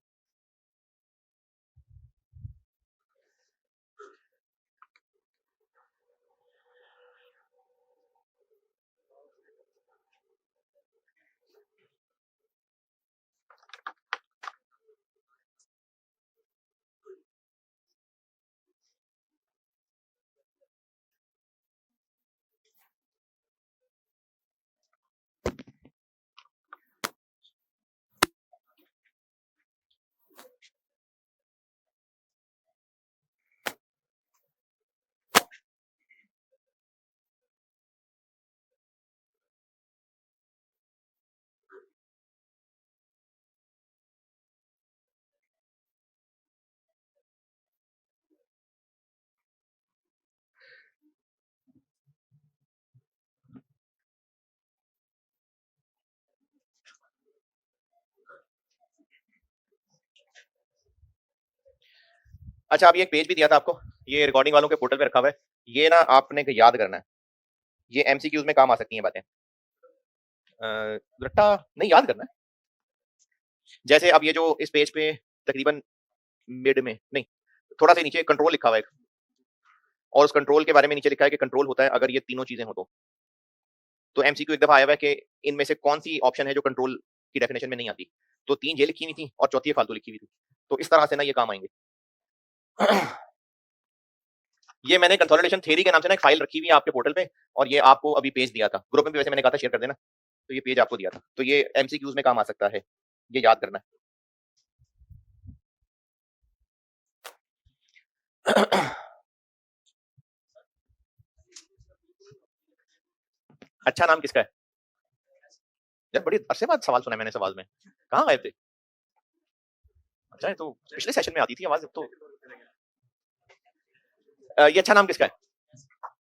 अच्छा, अभी एक पेज भी दिया था आपको, ये रिकॉर्डिंग वालों के पोर्टल पे रखा हुआ है, ये ना आपने याद करना है, ये एमसीक्यूज में काम आ सकती हैं बातें। रट्टा नहीं याद करना है। जैसे अब ये जो इस पेज पे तकरीबन मिड में नहीं, थोड़ा सा नीचे कंट्रोल लिखा हुआ है, और उस कंट्रोल के बारे में नीचे लिखा है कि कंट्रोल होता है अगर ये तीनों चीजें हो तो एमसीक्यू एक दफा आया हुआ है कि इनमें से कौन सी ऑप्शन है जो कंट्रोल की डेफिनेशन में नहीं आती, तो 3 ये लिखी हुई थी और चौथी फालतू लिखी हुई थी, तो इस तरह से ना ये काम आएंगे। ये मैंने कंसोलिडेशन थ्योरी के नाम से ना एक फाइल रखी हुई है आपके पोर्टल पे, और ये आपको अभी पेज दिया था ग्रुप में भी, वैसे मैंने कहा था शेयर कर देना, तो ये पेज आपको दिया था, तो ये एमसीक्यूज में काम आ सकता है, ये याद करना है। अच्छा नाम किसका है यार? बड़ी अरसे बाद सवाल सुना मैंने इस आवाज में, कहाँ गए थे? अच्छा, है तो पिछले सेशन में आती थी आवाज, तो ये अच्छा नाम किसका है?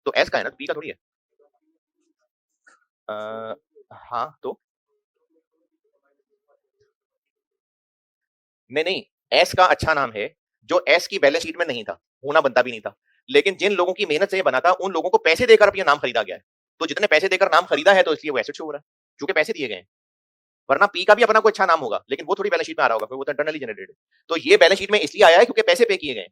तो एस का है ना, पी का थोड़ी है। हाँ तो नहीं नहीं, एस का अच्छा नाम है, जो एस की बैलेंस शीट में नहीं था, होना बनता भी नहीं था, लेकिन जिन लोगों की मेहनत से ये बना था उन लोगों को पैसे देकर अब ये नाम खरीदा गया है, तो जितने पैसे देकर नाम खरीदा है तो इसलिए वो एसेट शो हो रहा है, क्योंकि पैसे दिए गए हैं। वरना पी का भी अपना कोई अच्छा नाम होगा, लेकिन वो थोड़ी बैलेंस शीट में आ रहा होगा, वो तो इंटरनली जनरेटेड है, तो ये बैलेंस शीट में इसलिए आया है क्योंकि पैसे पे किए गए।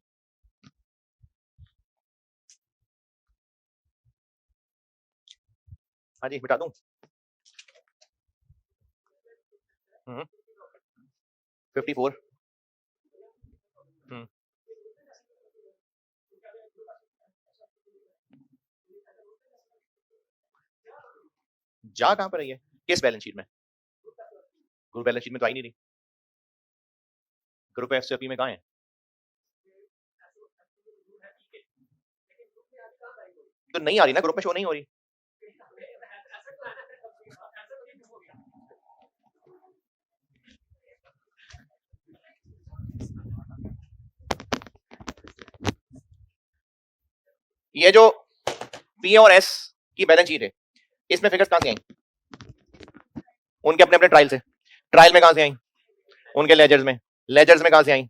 हाँ जी, मिटा दूं? 54। जा कहां पर रही है, किस बैलेंस शीट में? ग्रुप बैलेंस शीट में तो आई नहीं रही, ग्रुप एफसीपी में कहां है? तो नहीं आ रही ना, ग्रुप में शो नहीं हो रही। ये जो पी और एस की बैलेंस शीट है, इसमें फिगर्स कहां से आई? उनके अपने अपने ट्रायल से, ट्रायल में कहां से आई? उनके लेजर्स में, लेजर्स में कहां से आई?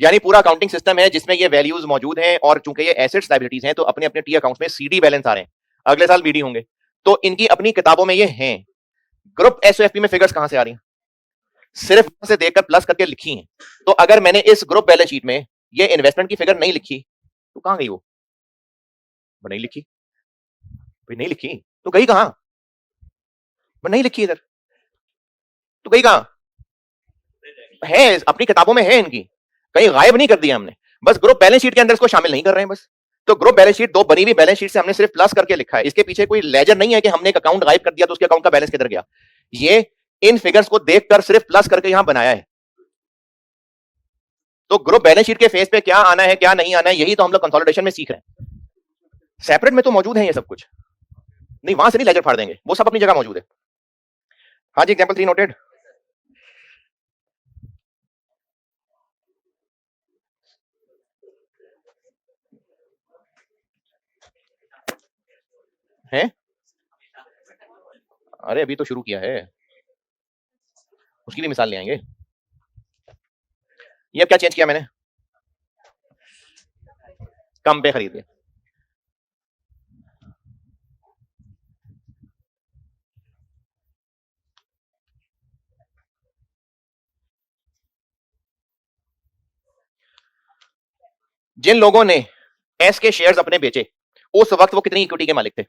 यानी पूरा अकाउंटिंग सिस्टम है जिसमें ये वैल्यूज मौजूद हैं, और चूंकि ये एसेट्स लायबिलिटीज हैं तो अपने अपने टी अकाउंट्स में सीडी बैलेंस आ रहे हैं, अगले साल बीडी होंगे, तो इनकी अपनी किताबों में ये हैं। ग्रुप एसओएफपी में फिगर्स कहां से आ रही हैं? सिर्फ से देखकर प्लस करके लिखी हैं। तो अगर मैंने इस ग्रुप बैलेंस शीट में ये इन्वेस्टमेंट की फिगर नहीं लिखी तो कहां गई वो नहीं लिखी, नहीं लिखी तो गई कहां? नहीं लिखी इधर तो गई कहां? है अपनी किताबों में, है इनकी, कहीं गायब नहीं कर दिया हमने, बस ग्रुप बैलेंस शीट के अंदर इसको शामिल नहीं कर रहे हैं बस। तो ग्रुप बैलेंस शीट, दो बनी हुई बैलेंस शीट से हमने सिर्फ प्लस करके लिखा है, इसके पीछे कोई लेजर नहीं है कि हमने एक अकाउंट गायब कर दिया तो उसके अकाउंट का बैलेंस किधर गया, ये इन फिगर्स को देखकर सिर्फ प्लस करके यहां बनाया है। तो ग्रुप बैलेंस शीट के फेस पे क्या आना है क्या नहीं आना है, यही तो हम लोग कंसोलिडेशन में सीख रहे हैं। सेपरेट में तो मौजूद है ये सब कुछ, नहीं वहां से नहीं लेजर फाड़ देंगे, वो सब अपनी जगह मौजूद है। हाँ जी, एग्जाम्पल 3 नोटेड है। अरे अभी तो शुरू किया है, उसकी भी मिसाल ले आएंगे। ये अब क्या चेंज किया मैंने? कम पे खरीद लिया। जिन लोगों ने एस के शेयर्स अपने बेचे, उस वक्त वो कितनी इक्विटी के मालिक थे?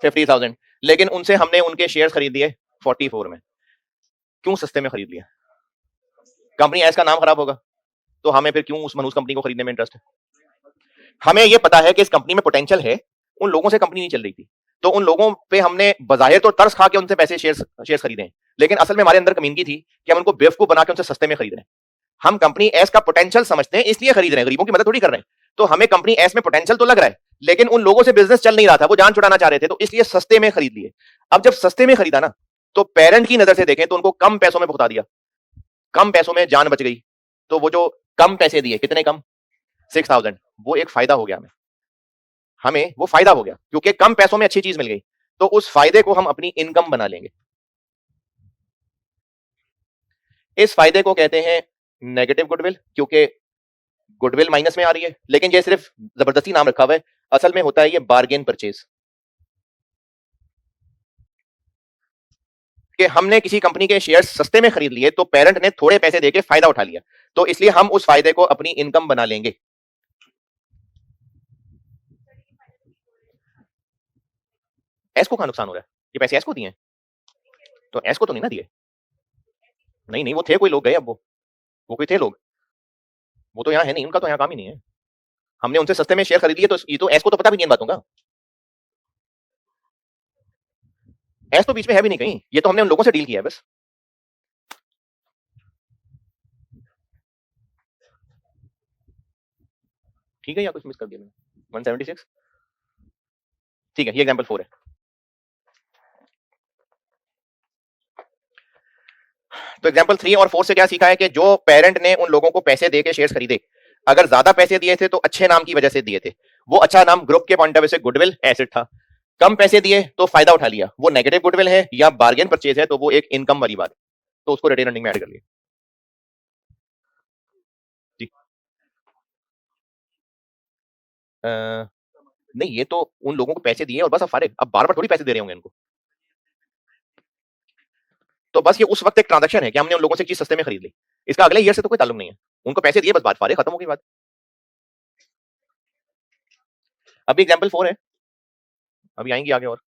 50,000। लेकिन उनसे हमने उनके शेयर्स खरीद लिए 44 में। क्यों सस्ते में खरीद लिया? कंपनी एस का नाम खराब होगा, तो हमें फिर क्यों उस मनूस कंपनी को खरीदने में इंटरेस्ट है? हमें यह पता है कि इस कंपनी में पोटेंशियल है, उन लोगों से कंपनी नहीं चल रही थी, तो उन लोगों पे हमने बजाहिर तो तरस खा के उनसे पैसे शेयर्स खरीदे, लेकिन असल में हमारे अंदर कमीनगी थी कि हम उनको बेवकूफ बना के उनसे सस्ते में खरीद रहे हैं। हम कंपनी एस का पोटेंशियल समझते हैं इसलिए खरीद रहे हैं, गरीबों की मदद थोड़ी कर रहे हैं। तो हमें कंपनी एस में पोटेंशियल तो लग रहा है, लेकिन उन लोगों से बिजनेस चल नहीं रहा था, वो जान छुड़ाना चाह रहे थे, तो इसलिए सस्ते में खरीद लिए। अब जब सस्ते में खरीदा ना, तो पेरेंट की नजर से देखें तो उनको कम पैसों में भुगता दिया, कम पैसों में जान बच गई, तो वो जो कम पैसे दिए, कितने कम? 6,000, वो एक फायदा हो गया हमें, हमें वो फायदा हो गया क्योंकि कम पैसों में अच्छी चीज मिल गई, तो उस फायदे को हम अपनी इनकम बना लेंगे। इस फायदे को कहते हैं नेगेटिव गुडविल, क्योंकि गुडविल माइनस में आ रही है, लेकिन ये सिर्फ जबरदस्ती नाम रखा हुआ है, असल में होता है ये बार्गेन परचेज, कि हमने किसी कंपनी के शेयर सस्ते में खरीद लिए तो पेरेंट ने थोड़े पैसे देके फायदा उठा लिया, तो इसलिए हम उस फायदे को अपनी इनकम बना लेंगे। एस को कहां नुकसान हो रहा है? ये पैसे एस को दिए हैं, तो एस को तो नहीं ना दिए। नहीं नहीं, वो थे कोई लोग, गए अब वो कोई थे लोग, वो तो यहाँ है नहीं, उनका तो यहाँ काम ही नहीं है। हमने उनसे सस्ते में शेयर खरीद लिए, तो ये तो एस को तो पता भी नहीं इन बातों का। एस तो बीच में है भी नहीं कहीं, ये तो हमने उन लोगों से डील किया है बस। ठीक है, या कुछ मिस कर दिया मैंने? 176, ठीक है, ये एग्जांपल 4 है। तो एग्जांपल 3 और 4 से क्या सीखा है कि जो पेरेंट ने उन लोगों को पैसे देके शेयर्स खरीदे, अगर ज्यादा पैसे दिए थे तो अच्छे नाम की वजह से दिए थे, वो अच्छा नाम ग्रुप के पॉइंट ऑफ व्यू से गुडविल एसेट था। कम पैसे दिए तो फायदा उठा लिया, वो नेगेटिव गुडविल है या बार्गेन परचेज है, तो वो एक इनकम वाली बात, तो उसको रिटेन अर्निंग में ऐड कर लिया। जी नहीं, ये तो उन लोगों को पैसे दिए और बस अब फारिग, अब बार बार थोड़ी पैसे दे रहे होंगे इनको, तो बस ये उस वक्त एक ट्रांजेक्शन है कि हमने उन लोगों से चीज सस्ते में खरीद ली, इसका अगले ईयर से तो कोई ताल्लुक नहीं है, उनको पैसे दिए बस, बात फारिग, खत्म हो गई बात। अभी एग्जाम्पल 4 है, अभी आएंगी आगे और।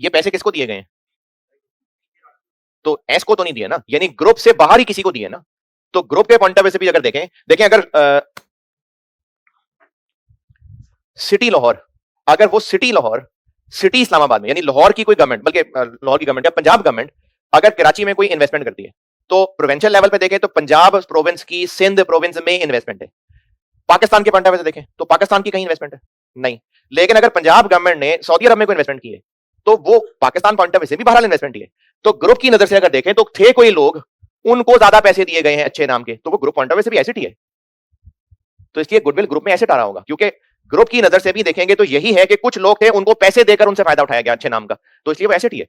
ये पैसे किसको दिए गए हैं? तो एस को तो नहीं दिए ना, यानी ग्रुप से बाहर ही किसी को दिए ना, तो ग्रुप के पॉइंट ऑफ व्यू से भी अगर देखें, देखें अगर सिटी लाहौर, अगर वो सिटी लाहौर, सिटी इस्लामाबाद में, यानी लाहौर की कोई गवर्नमेंट, बल्कि लाहौर की गवर्नमेंट या पंजाब गवर्नमेंट अगर कराची में कोई इन्वेस्टमेंट करती है, तो प्रोविंशियल लेवल पे देखें तो पंजाब प्रोविंस की सिंध प्रोविंस में इन्वेस्टमेंट है। पाकिस्तान के पॉइंट ऑफ व्यू से देखें तो पाकिस्तान की कहीं इन्वेस्टमेंट है नहीं, लेकिन अगर पंजाब गवर्नमेंट ने सऊदी अरब में कोई इन्वेस्टमेंट की है, तो वो पाकिस्तान पॉइंट ऑफ व्यू से भी बहरहाल इन्वेस्टमेंट की है। तो ग्रुप की नजर से अगर देखें तो थे कोई लोग, उनको ज्यादा पैसे दिए गए हैं अच्छे नाम के, तो वो ग्रुप पॉइंट ऑफ व्यू से भी एसेट ही है, तो इसलिए गुडविल ग्रुप में एसेट आ रहा होगा, क्योंकि ग्रुप की नजर से भी देखेंगे तो यही है कि कुछ लोग थे, उनको पैसे देकर उनसे फायदा उठाया गया अच्छे नाम का, तो इसलिए वो एसेट ही है।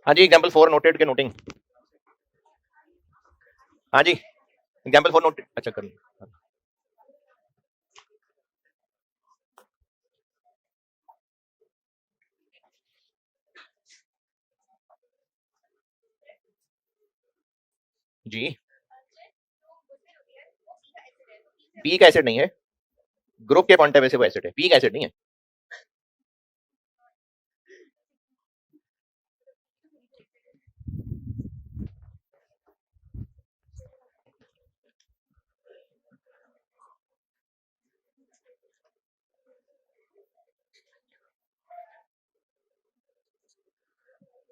हाँ जी, एग्जाम्पल 4 नोटेड के नोटिंग। हाँ जी, एग्जाम्पल 4 नोट, अच्छा कर जी। पी का एसेट नहीं है, ग्रुप के पॉइंट ऑफ व्यू से वो एसेट है, पी का एसेट नहीं है।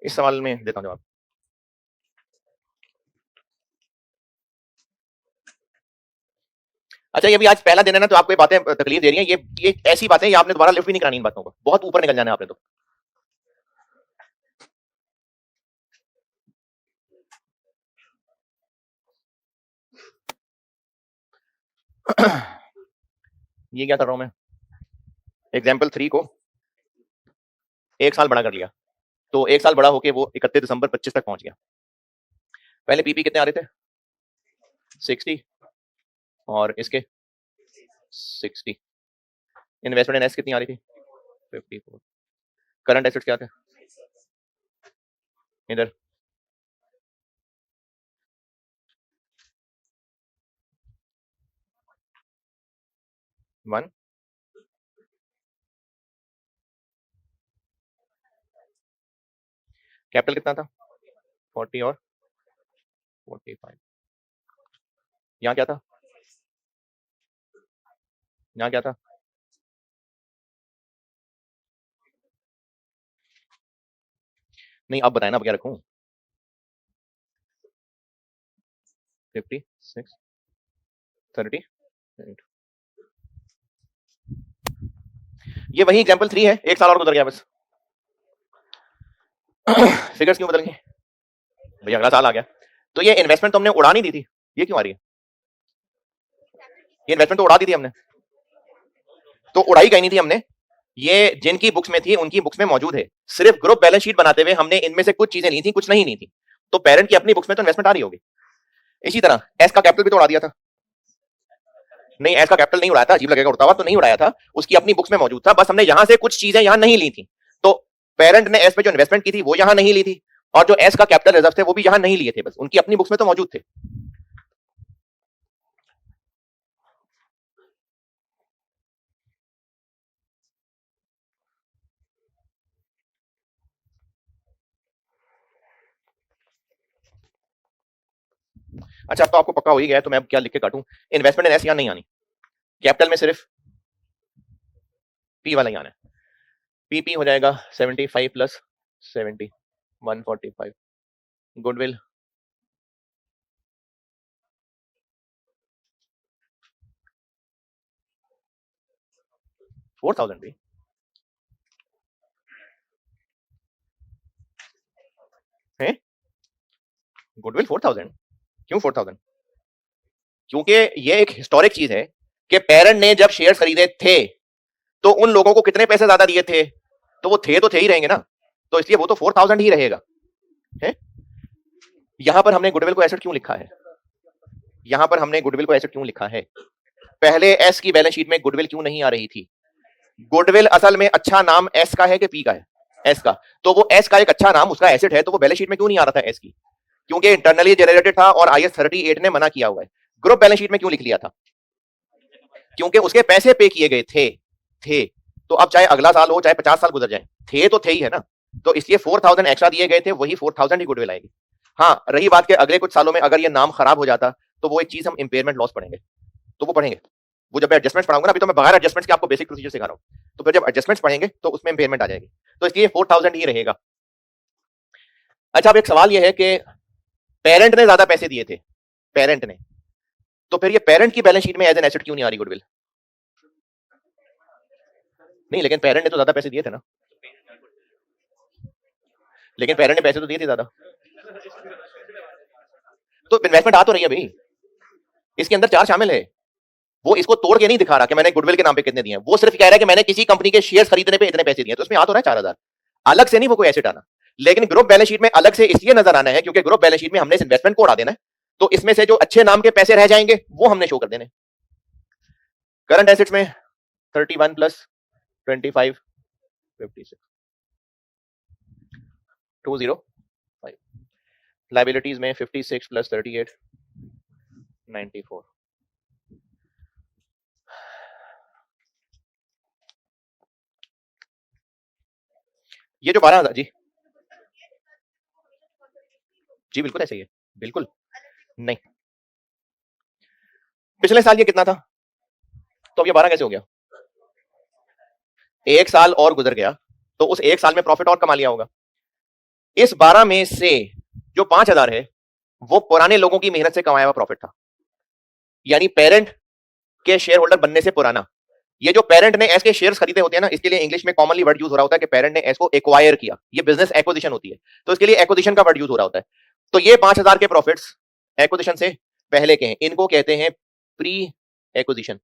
इस सवाल में देता हूं जवाब। अच्छा, ये भी आज पहला दिन है ना, तो आपको ये बातें तकलीफ दे रही हैं। ये ऐसी बातें, ये आपने दोबारा लिफ्ट भी नहीं करानी इन बातों को, बहुत ऊपर निकल जाना है आपने तो। ये क्या कर रहा हूं मैं, एग्जाम्पल 3 को 1 साल बड़ा कर लिया, तो 1 साल बड़ा होके वो 31 दिसंबर 25 तक पहुंच गया। पहले पीपी कितने आ रहे थे, 60, और इसके 60। इन्वेस्टमेंट इन एस कितनी आ रही थी, 54। करंट एसेट्स क्या थे इधर, 1। कैपिटल कितना था, 40 और 45। यहाँ क्या था, यहाँ क्या था, नहीं आप बताए ना, अब क्या रखूं, 56, 30। ये वही एग्जाम्पल 3 है, 1 साल और गुजर गया बस। फिगर्स क्यों बदल गए भैया, अगला साल आ गया। तो ये इन्वेस्टमेंट तो हमने उड़ा नहीं दी थी, ये क्यों आ रही है, ये इन्वेस्टमेंट तो उड़ा दी थी हमने, तो उड़ाई कहीं नहीं थी हमने, ये जिनकी बुक्स में थी उनकी बुक्स में मौजूद है। सिर्फ ग्रुप बैलेंस शीट बनाते हुए हमने इनमें से कुछ चीजें ली थी, कुछ नहीं थी। तो पेरेंट की अपनी बुक्स में तो इन्वेस्टमेंट आ रही होगी। इसी तरह एस का कैपिटल भी तो उड़ा दिया था, नहीं एस का कैपिटल नहीं उड़ाया था, अजीब लगेगा उड़ता हुआ, तो नहीं उड़ाया था, उसकी अपनी बुक्स में मौजूद था, बस हमने यहां से कुछ चीजें यहां नहीं ली थी। तो पेरेंट ने एस पे जो इन्वेस्टमेंट की थी वो यहां नहीं ली थी, और जो एस का कैपिटल रिजर्व थे वो भी यहां नहीं लिए थे, बस उनकी अपनी बुक्स में तो मौजूद थे। अच्छा, अब तो आपको पक्का हो ही गया, तो मैं अब क्या लिख के काटूं, इन्वेस्टमेंट इन एस यहां नहीं आनी, कैपिटल में सिर्फ पी वाला ही आना है। पीपी हो जाएगा 75 प्लस 70, 145। गुडविल 4000 भी है, गुडविल 4000, क्यों 4000, क्योंकि ये एक हिस्टोरिक चीज है कि पेरेंट ने जब शेयर्स खरीदे थे तो उन लोगों को कितने पैसे ज्यादा दिए थे, तो वो थे तो थे ही रहेंगे ना, तो इसलिए वो तो 4000 ही रहेगा है। यहां पर हमने गुडविल को एसेट क्यों लिखा है, यहां पर हमने गुडविल को एसेट क्यों लिखा है, पहले एस की बैलेंस शीट में गुडविल क्यों नहीं आ रही थी, गुडविल असल में अच्छा नाम एस का है कि पी का है, एस का, तो वो एस का एक अच्छा नाम उसका एसेट है, तो वो बैलेंस शीट में क्यों नहीं आ रहा था एस की, क्योंकि इंटरनली जनरेटेड था और IAS 38 ने मना किया हुआ है। ग्रुप बैलेंस शीट में क्यों लिख लिया था, क्योंकि उसके पैसे पे किए गए थे, तो अब चाहे अगला साल हो चाहे 50 साल गुजर जाए, थे तो थे ही है ना, तो इसलिए 4000 एक्स्ट्रा दिए गए थे, वही 4000 ही गुडविल आएगी। हाँ, रही बात के अगले कुछ सालों में अगर ये नाम खराब हो जाता तो वो एक चीज हम इंपेयरमेंट लॉस पढ़ेंगे, तो वो पढ़ेंगे, वो जब मैं एडजस्टमेंट्स पढ़ाऊंगा ना, अभी तो मैं बगैर एडजस्टमेंट्स के आपको बेसिक प्रोसीजर सिखा रहा हूं, तो फिर जब एडजस्टमेंट्स पढ़ेंगे तो उसमें इंपेयरमेंट आ जाएगी, तो इसलिए 4000 ही रहेगा। अच्छा, अब एक सवाल यह है कि पेरेंट ने ज्यादा पैसे दिए थे, पेरेंट ने, तो फिर ये पेरेंट की बैलेंस शीट में एज एन एसेट क्यों नहीं आ रही गुडविल, नहीं लेकिन पेरेंट ने तो ज्यादा पैसे दिए थे ना, लेकिन पेरेंट ने पैसे तो दिए थे ज्यादा, तो इन्वेस्टमेंट आ तो रही है भाई, इसके अंदर 4 शामिल है, वो इसको तोड़ के नहीं दिखा रहा कि मैंने गुडविल के नाम पे कितने दिए, वो सिर्फ कह रहा है कि मैंने किसी कंपनी के शेयर खरीदने पे इतने पैसे दिए, तो इसमें आ तो रहा है 4000, अलग से नहीं वो कोई एसेट आना, लेकिन ग्रुप बैलेंस शीट में अलग से इसलिए नजर आना है क्योंकि ग्रुप बैलेंस शीट में हमने इस इन्वेस्टमेंट को उड़ा देना है, तो इसमें से जो अच्छे नाम के पैसे रह जाएंगे वो हमने शो कर देने। करंट एसेट्स में 31 प्लस 25 56 205, लाइबिलिटीज में 56 प्लस 38 94। ये जो 12,000 जी बिल्कुल ऐसे ही है, बिल्कुल नहीं, पिछले साल ये कितना था, तो अब ये 12 कैसे हो गया, 1 साल और गुजर गया, तो उस 1 साल में प्रॉफिट और कमा लिया होगा, इस 12 में से जो 5,000 है वो पुराने लोगों की मेहनत से कमाया हुआ प्रॉफिट था, यानी पेरेंट के शेयर होल्डर बनने से पुराना। ये जो पेरेंट ने एस के शेयर्स खरीदे होते हैं ना, इसके लिए इंग्लिश में कॉमनली वर्ड यूज हो रहा होता है कि पेरेंट ने एस को एक्वायर किया, ये बिजनेस एक्विजिशन होती है, तो इसके लिए एक्विजिशन का वर्ड यूज हो रहा होता है। तो ये 5,000 के प्रॉफिट्स एक्विजिशन से पहले के हैं, इनको कहते हैं प्री एक्विजिशन,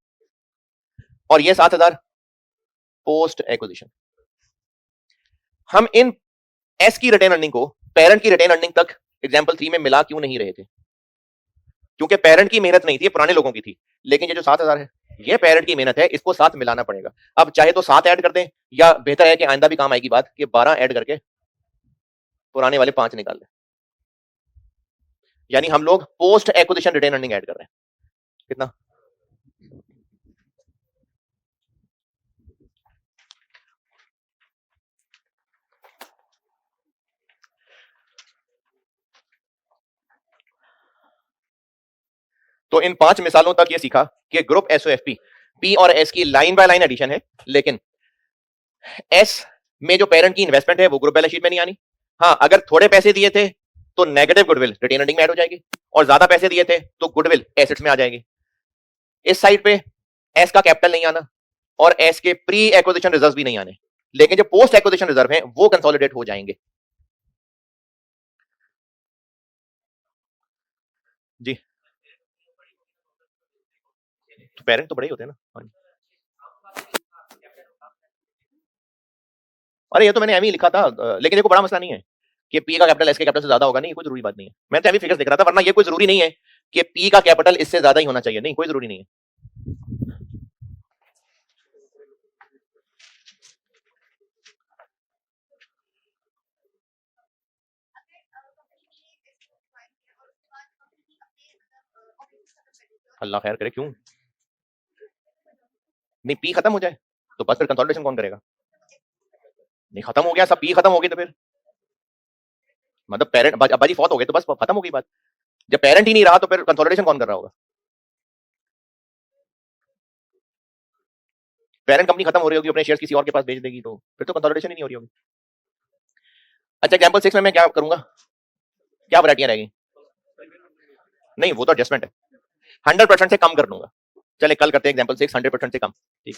और ये 7,000 पोस्ट एक्विजिशन। हम इन एस की रिटेन अर्निंग को पेरेंट की रिटेन अर्निंग तक एग्जाम्पल 3 में मिला क्यों नहीं रहे थे? क्योंकि पेरेंट की मेहनत नहीं थी, पुराने लोगों की थी। लेकिन ये जो 7,000 है ये पेरेंट की मेहनत है, इसको साथ मिलाना पड़ेगा। अब चाहे तो 7 ऐड कर दें, या बेहतर है कि आइंदा भी काम आएगी बात कि 12 ऐड करके पुराने वाले 5 निकाल दें। यानी हम लोग post acquisition retained earning add कर रहे हैं। कितना? तो इन 5 मिसालों तक ये सीखा कि ग्रुप एसओएफपी पी और एस की लाइन बाय लाइन एडिशन है, लेकिन एस में जो पेरेंट की इन्वेस्टमेंट है वो ग्रुप बैलेंस शीट में नहीं आनी। हाँ, अगर थोड़े पैसे दिए थे तो नेगेटिव गुडविल रिटेन अर्निंग में ऐड हो जाएगी, और ज्यादा पैसे दिए थे तो गुडविल एसेट्स में आ जाएगी। इस साइड पे एस का कैपिटल नहीं आना और एस के प्री एक्विजिशन रिजर्व भी नहीं आने, लेकिन जो पोस्ट एक्विजिशन रिजर्व है वो कंसोलिडेट हो जाएंगे। जी, तो पेरेंट तो बड़े ही होते हैं ना। हाँ, अरे ये तो मैंने एम ही लिखा था, लेकिन देखो बड़ा मसला नहीं है कि पी का कैपिटल एस के कैपिटल से ज्यादा होगा, नहीं, कोई जरूरी बात नहीं है। मैं तो एम फिगर्स देख रहा था, वरना ये कोई जरूरी नहीं है कि पी का कैपिटल इससे ज्यादा ही होना चाहिए, नहीं, कोई जरूरी नहीं है। अल्लाह खैर करे, क्यों नहीं? पी खत्म हो जाए तो बस फिर कंसोलिडेशन कौन करेगा? नहीं, खत्म हो गया सब, पी खत्म हो गई तो फिर मतलब पेरेंट अब्बाजी फौत हो गए तो बस खत्म हो गई बात। जब पेरेंट ही नहीं रहा तो फिर कंसोलिडेशन कौन कर रहा होगा? पेरेंट कंपनी खत्म हो रही होगी, अपने शेयर किसी और के पास भेज देगी, तो फिर तो कंसोलिडेशन ही नहीं हो रही होगी। अच्छा, एग्जांपल 6 में मैं क्या करूंगा, क्या वैरायटियां रहेगी? नहीं, वो तो एडजस्टमेंट है, 100% से कम कर दूंगा। चले कल करते हैं एग्जांपल 6 100% से कम, ठीक।